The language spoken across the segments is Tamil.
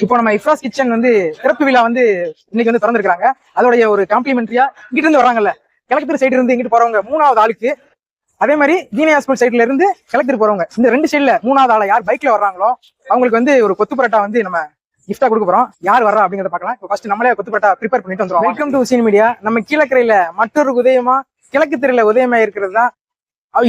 இப்போ நம்ம இஃப்ராஸ் கிச்சன் வந்து திறப்பு விழா வந்து இன்னைக்கு வந்து திறந்திருக்காங்க. அதோடைய ஒரு காம்ப்ளிமெண்ட்ரியா இங்கிட்டு இருந்து வராங்கல்ல, கலெக்டர் சைடு இருந்து இங்கிட்டு போறவங்க 3வது ஆளுக்கு, அதே மாதிரி ஜீனியா ஸ்கூல் சைட்ல இருந்து கலெக்டர் போறவங்க, இந்த 2 சைட்ல 3வது ஆளா யார் பைக்ல வர்றாங்களோ அவங்களுக்கு வந்து ஒரு கொத்து பரோட்டா வந்து நம்ம கிஃப்டா கொடுக்க போறோம். யார் வர்றா அப்படிங்கறத பார்க்கலாம். இப்போ ஃபர்ஸ்ட் நம்மளே கொத்து பரோட்டா ப்ரிப்பேர் பண்ணிட்டு வந்துருவோம். Welcome to Seen Media. நம்ம கீழக்கரையில மற்றொரு உதயமா கிழக்கு தெருல உதயமா இருக்கிறது தான்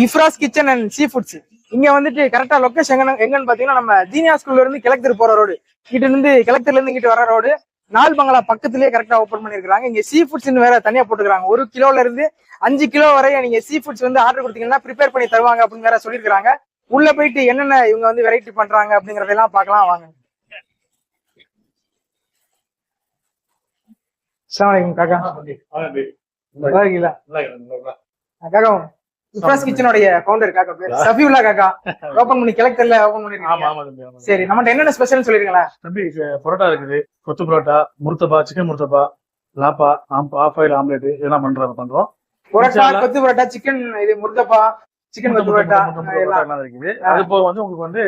Ifras kitchen and sea foods. இங்க வந்துட்டு கரெக்டா லொகேஷன் எங்கன்னு பாத்தீங்கன்னா நம்ம ஜீனியா ஸ்கூல்ல இருந்து கிழக்கு போற ரோடு, இங்கிட்ட இருந்து கிழக்குல இருந்து இங்கிட்டு வர ரோடு, நால் பங்களா பக்கத்துலயே கரெக்டா ஓப்பன் பண்ணிருக்காங்க. இங்க சீ ஃபுட்ஸ் வேற தனியா போட்டுக்கிறாங்க. 1 கிலோல இருந்து 5 கிலோ வரை நீங்க சீ ஃபுட்ஸ் வந்து ஆர்டர் கொடுத்தீங்கன்னா ப்ரிப்பேர் பண்ணி தருவாங்க அப்படின்னு வேற சொல்லிருக்காங்க. உள்ள போயிட்டு என்னென்ன இவங்க வந்து வெரைட்டி பண்றாங்க அப்படிங்கறதெல்லாம் பார்க்கலாம் வாங்க. அஸ்ஸலாமு அலைக்கும் காக்கா. காக்கா இஃப்ராஸ் கிச்சனோட ஃபவுண்டர் காக்கா பேர் சஃபியுல்லா காக்கா. ஓபன் பண்ணி கிழக்குல ஓபன் பண்ணிருக்கீங்க. சரி, நம்மட்ட என்னென்ன ஸ்பெஷல்னு சொல்லிருங்களா? தம்பி பரோட்டா இருக்குது, kothu parotta, murtaba, chicken murtaba, lappa, half boil omelette இதெல்லாம் பண்றோம். பரோட்டா, கொத்து பரோட்டா, சிக்கன் இது முர்த்தபா, சிக்கன் கொத்து பரோட்டா எல்லாம் இருக்குது. அது போக வந்து உங்களுக்கு வந்து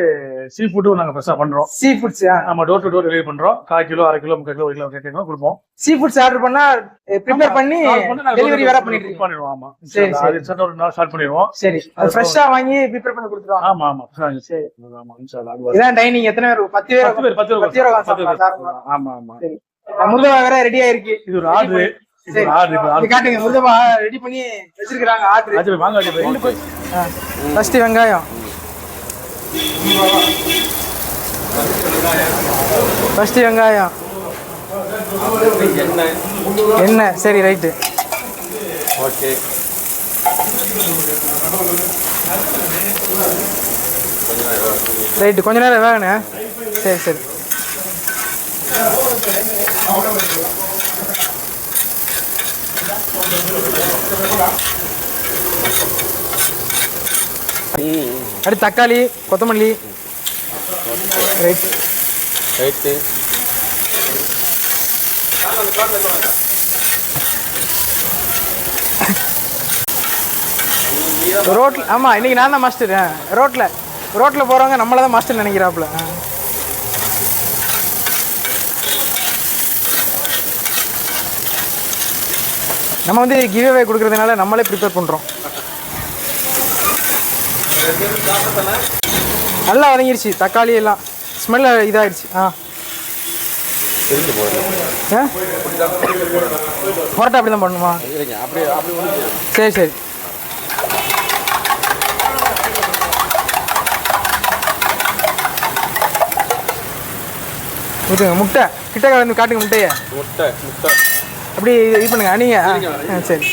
சீ ஃபுட்டும் நாங்க ஃப்ரெஷ்ஷா பண்றோம். சீ ஃபுட்ஸ் நம்ம டோர் டு டோர் டெலிவரி பண்றோம். 1/4 கிலோ, 1/2 கிலோ, 3/4 கிலோ, 1 கிலோ கொடுப்போம். சீ ஃபுட்ஸ் ஆர்டர் பண்ணா ப்ரிப்பேர் பண்ணி டெலிவரி வேற பண்ணிடுவோம். ஆமா, சரி அது சட்ட ஒரு நாள் ஸ்டார்ட் பண்ணிடுவோம். சரி, அது ஃப்ரெஷ்ஷா வாங்கி ப்ரிப்பேர் பண்ணி கொடுத்துருவோம். ஆமா சரி, ஆமா இன்ஷாஅல்லாஹ். இதான் டைனிங். எத்தனை பேர்? 10 பேர். ஆமா சரி, முர்தபா வேற ரெடி ஆயிருக்கு. இது ஒரு ஆர்டர். சரி, காட்டுங்க. முர்தபா ரெடி பண்ணி வச்சிருக்காங்க. ஆர்டர் வாங்க. ஃபர்ஸ்ட் வெங்காயம், எண்ணெய். சரி, ரைட்டு. Okay, right. கொஞ்ச நேரம் வேகணும். சரி. அடுத்து தக்காளி, கொத்தமல்லி. ரைட்டு. ரோட்ல. ஆமா, இன்னைக்கு நான் தான் மாஸ்டர். ரோட்ல போறவங்க நம்மள தான் மாஸ்டர் நினைக்கிறாப்புல. நம்ம வந்து கிவ் அவே கொடுக்கறதுனால நம்மளே ப்ரிப்பேர் பண்றோம். நல்லா வதங்கிருச்சு தக்காளி எல்லாம். ஸ்மெல் இதாகிடுச்சு. பரோட்டா அப்படி தான் பண்ணணுமா? சரி. ஊற்றுங்க. முட்டை கிட்ட கலந்து காட்டுங்க. முட்டையை அப்படி இது பண்ணுங்க. நீங்க சரி.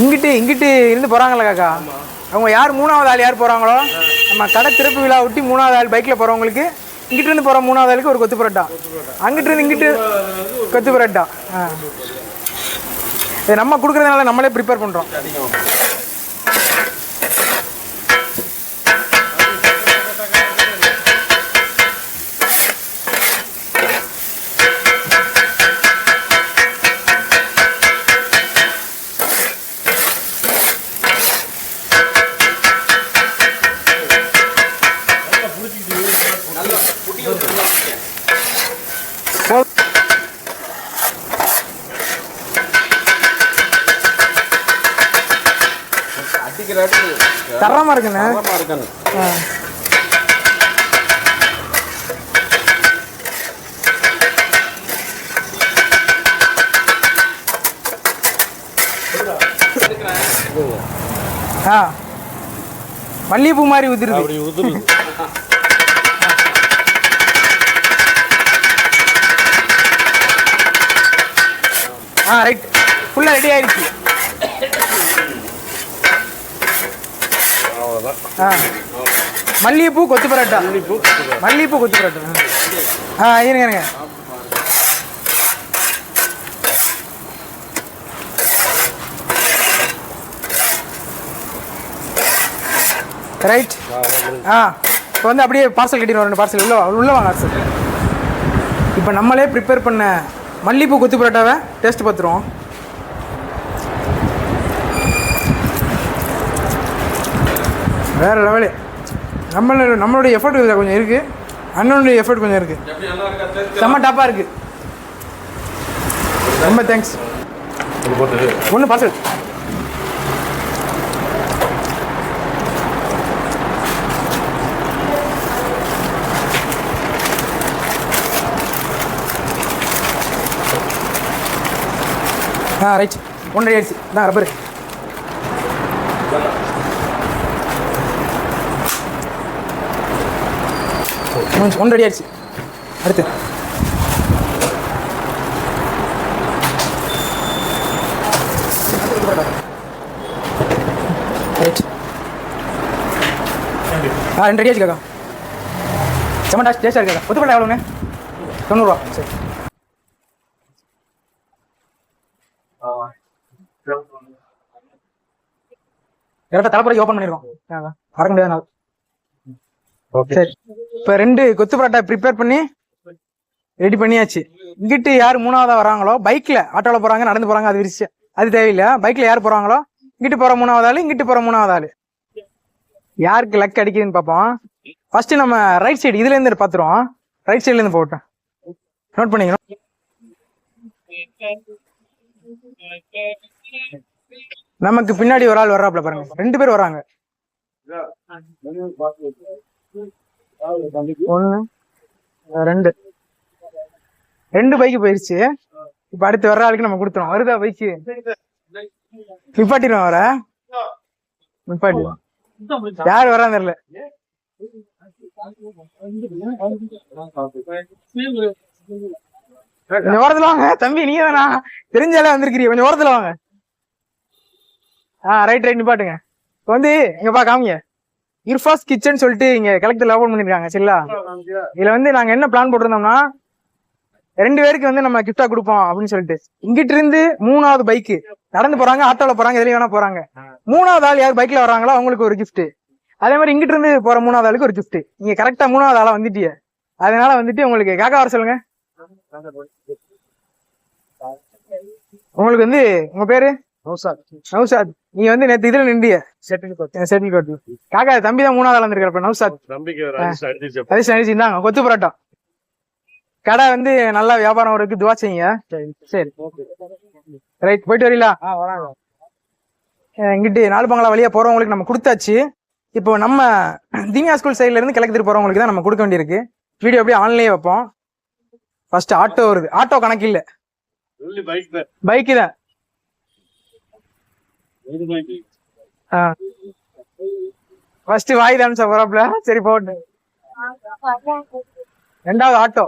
இங்கிட்டு இருந்து போறாங்களா காக்கா? அவங்க யார் 3வது ஆள் யார் போறாங்களோ, நம்ம கடை திறப்பு விழா ஒட்டி 3வது ஆள் பைக்ல போறவங்களுக்கு இங்கிட்டு இருந்து போற 3வது ஆளுக்கு ஒரு கொத்து பரோட்டா, அங்கிட்டு இருந்து இங்கிட்டு கொத்து பரோட்டா. இது நம்ம கொடுக்கறதுனால நம்மளே ப்ரிப்பேர் பண்றோம். தரமா இருக்குண்ணே. மல்லிகைப்பூ மாதிரி உதிருது. ரைட். ஃபுல்லா ரெடி ஆயிடுச்சு. மல்லிகைப்பூ கொத்து பரோட்டா. மல்லிகைப்பூ கொத்து பரோட்டா. இருங்க. ரைட். இப்போ வந்து அப்படியே பார்சல் கட்டிடுவோம். 2 பார்சல் உள்ள வாங்க. இப்போ நம்மளே ப்ரிப்பேர் பண்ண மல்லிகைப்பூ கொத்து பரோட்டாவை டேஸ்ட் பார்த்துருவோம். வேற லெவலு. நம்மளுடைய எஃபர்ட் இதில் கொஞ்சம் இருக்கு, அண்ணனுடைய எஃபர்ட் கொஞ்சம் இருக்கு. செம்ம டாப்பாக இருக்கு. ரொம்ப தேங்க்ஸ். ஒன்று பார்சல். ரைட். 1 ஆயிடுச்சு. தான் ரப்பரு. ஒன்று ரெடி ஆயிடுச்சு. அடுத்து ரைட். 2 ரெடி ஆச்சு காக்கா. செம்ம டேஸ்டாக இருக்கா? ஒத்துப்பட்டா எவ்வளோண்ணே? 90 ரூபா. சரி. கரெக்டாக தலைப்பறைக்கு ஓப்பன் பண்ணிடுவோம். மறக்க முடியாத நாள். சரி, இப்போ 2 கொத்து பரோட்டா ப்ரிப்பேர் பண்ணி ரெடி பண்ணியாச்சு. இங்கிட்டு யார் 3ஆவதா வராங்களோ, பைக்கில் ஆட்டோவில் போகிறாங்க, நடந்து போகிறாங்க, அது விரிச்சு அது தேவையில்லை. பைக்கில் யார் போகிறாங்களோ, இங்கிட்டு போகிற 3ஆவது ஆள், இங்கிட்டு போகிற 3ஆவது ஆள், யாருக்கு லக் அடிக்குதுன்னு பார்ப்போம். ஃபர்ஸ்ட் நம்ம ரைட் சைடு இதுலேருந்து பார்த்துருவோம். ரைட் சைட்லேருந்து போட்டோம். நோட் பண்ணிக்கணும். நமக்கு பின்னாடி ஒரு ஆள் வர்றாப்புல பாருங்க. 2 பேர் வராங்க. 1 2 பைக்கு போயிருச்சு. இப்ப அடுத்து வர்ற ஆளுக்கு நம்ம கொடுத்துருவோம். வருதா பைக்கு? நிப்பாட்டிடுவோம். வர நிப்பாட்டி. யாரு வரான்னு தெரியல. கொஞ்சம் ஓரத்துல வாங்க தம்பி. நீங்க தானா? தெரிஞ்சாலே வந்திருக்கிறீங்க. கொஞ்சம் ஓரத்துல வாங்க. ரைட் நிப்பாட்டுங்க. இப்போ வந்து எங்கப்பா காமிங்க. இர்ஃபாஸ் கிச்சன் சொல்லிட்டு இங்க கலெக்டர்ல ஓபன் பண்ணிருக்காங்க. சரிங்களா? இதுல வந்து நாங்க என்ன பிளான் போட்டிருந்தோம்னா, 2 பேருக்கு வந்து நம்ம கிஃப்டா கொடுப்போம் அப்படின்னு சொல்லிட்டு. இங்கிட்டு இருந்து 3ஆவது பைக்கு நடந்து போறாங்க, ஆட்டோல போறாங்க, எதுலயும் வேணா போறாங்க. 3ஆவது ஆள் யார் பைக்ல வராங்களோ அவங்களுக்கு ஒரு கிஃப்ட். அதே மாதிரி இங்கிட்டு இருந்து போற 3ஆவது ஆளுக்கு ஒரு கிஃப்ட். நீங்க கரெக்டா 3ஆவது ஆளா வந்துட்டீங்க. அதனால வந்துட்டு உங்களுக்கு காக்கா வர சொல்லுங்க. உங்களுக்கு வந்து உங்க பேரு நௌசாத். நீங்க வந்து நேற்று இதுல நின்றிய செட்டில் கோட். காக்கா தம்பி தான் 3ஆவது ஆள் வந்திருக்கிறப்ப. நௌசாத் இந்தாங்க கொத்து பரோட்டா. கடை வந்து நல்லா வியாபாரம் இருக்கு. துவா செய்யுங்க. சரி ரைட். போயிட்டு வரீங்களா? இங்கிட்டு 4 பங்களா வழியா போறவங்களுக்கு நம்ம கொடுத்தாச்சு. இப்போ நம்ம தீனியா ஸ்கூல் சைட்ல இருந்து கிழக்கு போறவங்களுக்கு தான் நம்ம கொடுக்க வேண்டியிருக்கு. வீடியோ அப்படியே ஆன்லைனே வைப்போம். ஃபர்ஸ்ட் ஆட்டோ வருது. ஆட்டோ கணக்கு இல்ல, பைக்கு தான். ஃபர்ஸ்ட் வாய் தான் போறாப்ல. சரி போட்டு 2வது ஆட்டோ.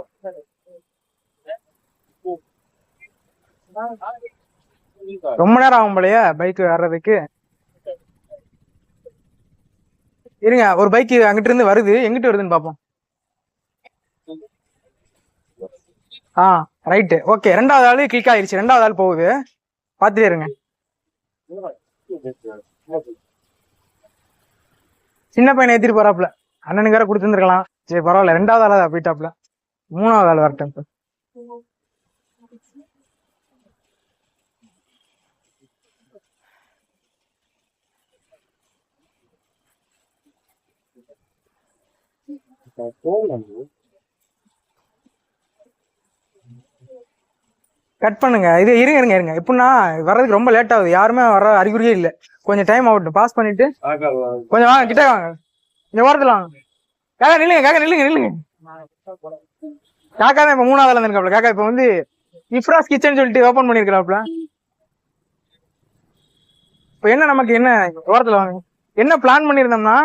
ரொம்ப நேரம் ஆகும் போலயே பைக் வர்றதுக்கு. இருங்க, ஒரு பைக் அங்கிட்டு இருந்து வருது. எங்கிட்டு வருதுன்னு பாப்போம். ரைட்டு. ஓகே, 2வது ஆளு கிளிக் ஆயிடுச்சு. 2வது ஆள் போகுது. பாத்துட்டே இருங்க. சின்ன பையனை ஏத்திட்டு போறாப்ல. அண்ணனுக்கு வேற கொடுத்துருந்துருக்கலாம். சரி பரவாயில்ல. 2வது ஆளா போயிட்டாப்ல. 3ஆவது ஆள் வரட்டும். கட் பண்ணுங்க. இது இருங்க. எப்படின்னா வர்றதுக்கு ரொம்ப லேட் ஆகுது. யாருமே வர அறிகுறியே இல்லை. கொஞ்சம் டைம் ஆகட்டும். பாஸ் பண்ணிட்டு கொஞ்சம் வாங்க, கிட்ட வாங்க. இந்த ஓரத்துல வாங்க. காக்கா நில்லுங்க. காக்கா தான் இப்ப 3ஆவது ஆள் இருக்காப்ல. காக்கா இப்ப வந்து இஃப்ராஸ் கிச்சன் சொல்லிட்டு ஓபன் பண்ணிருக்காப்ல. இப்ப என்ன நமக்கு என்ன ஓரத்துல வாங்க, என்ன பிளான் பண்ணிருந்தோம்னா,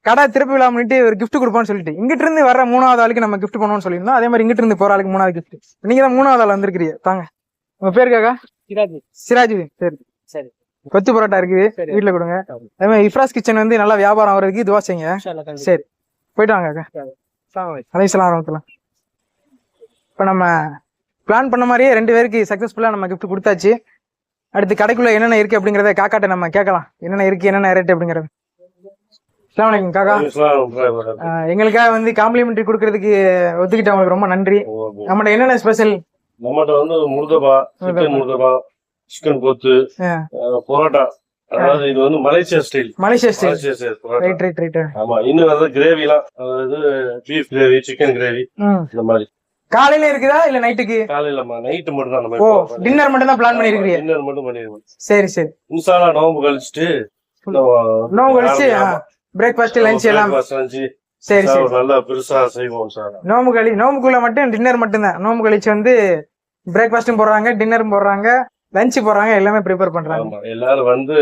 கடை திறப்பு விழா பண்ணிட்டு ஒரு கிஃப்ட் கொடுப்போம்னு சொல்லிட்டு இங்கிட்டு இருந்து வர 3ஆவது ஆளுக்கு நம்ம கிஃப்ட் பண்ணுவோம்னு சொல்லியிருந்தோம். அதே மாதிரி இங்கிட்டு இருந்து போற ஆளுக்கு 3வது கிஃப்ட். நீங்க தான் 3ஆவது ஆள் வந்திருக்கிறீங்க. தாங்க. உங்க பேரு காக்கா? சிராஜ். சரி. கொத்து பரோட்டா இருக்குது, வீட்டுல கொடுங்க. அதே மாதிரி இஃப்ராஸ் கிச்சன் வந்து நல்லா வியாபாரம் ஆகிறதுக்கு துவா செய்யுங்க. சரி போயிட்டு வாங்க காக்கா. அலைஹிஸ்ஸலாம் வரஹ்மத்துல்லாஹ். இப்ப நம்ம பிளான் பண்ண மாதிரியே 2 பேருக்கு சக்சஸ்ஃபுல்லா நம்ம கிஃப்ட் கொடுத்தாச்சு. அடுத்து கடைக்குள்ள என்னென்ன இருக்கு அப்படிங்கறத காக்காட்ட நம்ம கேட்கலாம். என்னென்ன இருக்கு, என்னென்ன ரேட் அப்படிங்கறது. அஸ்ஸலாமு அலைக்கும் காக்கா. எங்களுக்காக வந்து காம்ப்ளிமெண்ட்ரி கொடுக்கறதுக்கு ஒத்துக்கிட்டவங்களுக்கு ரொம்ப நன்றி. நம்மகிட்ட என்னென்ன ஸ்பெஷல்? நம்மகிட்ட வந்து முருதபா, சிக்கன் முருதபா, சிக்கன் கொத்து, பரோட்டா அதாவது இது வந்து Malaysia style. Malaysia style. Malaysia style parotta. Right right right. ஆமா, இன்னும் வந்து கிரேவிலாம், அதாவது பீஃப் கிரேவி, சிக்கன் கிரேவி, இந்த மாதிரி. காலையில இருக்குதா இல்ல நைட்டுக்கு? காலையிலமா, நைட்டு மட்டும் தான் நம்ம. ஓ, டின்னர் மட்டும் தான் பிளான் பண்ணிருக்கீங்க? டின்னர் மட்டும் பண்ணிருக்கோம். சரி சரி. இன்ஷால்லா நோம்பு கழிச்சிட்டு நோம்பு கழிச்சு பிரேக்ஃபாஸ்ட் லஞ்ச் எல்லாம். சரி சரி. நல்லா பெருசா செய்வோம் சார். நோம்புக்குள்ள மட்டும் டின்னர் மட்டும் தான். நோம்பு கழிச்சு வந்து பிரேக்ஃபாஸ்டும் போடுறாங்க, டின்னரும் போடுறாங்க, லஞ்ச் போடுறாங்க, எல்லாமே ப்ரிப்பேர் பண்றாங்க. எல்லாரும் வந்து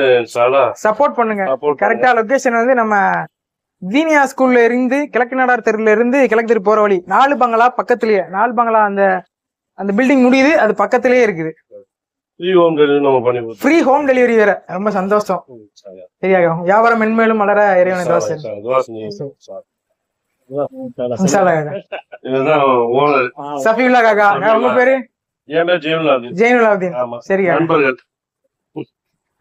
சப்போர்ட் பண்ணுங்க. கரெக்டா லொகேஷன் வந்து நம்ம ஜீனியா ஸ்கூல்ல இருந்து கிழக்கு நாடார் தெருல இருந்து கிழக்கு தெரு போற வழி 4 பங்களா பக்கத்துலயே. 4 பங்களா அந்த பில்டிங் முடியுது, அது பக்கத்திலேயே இருக்குது. ஃப்ரீ ஹோம் டெலிவரி வேற. ரொம்ப சந்தோஷம். சரியாக வியாபாரம் மென்மேலும் மலர இறைவனை தோசை. சஃபியுல்லா காக்கா, உங்க பேரு? ஜெயினுலாவுதீன். சரியா,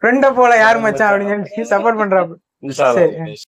ஃப்ரெண்ட போல யாரு மச்சான் அப்படின்னு சப்போர்ட் பண்றாப்பு. சரி.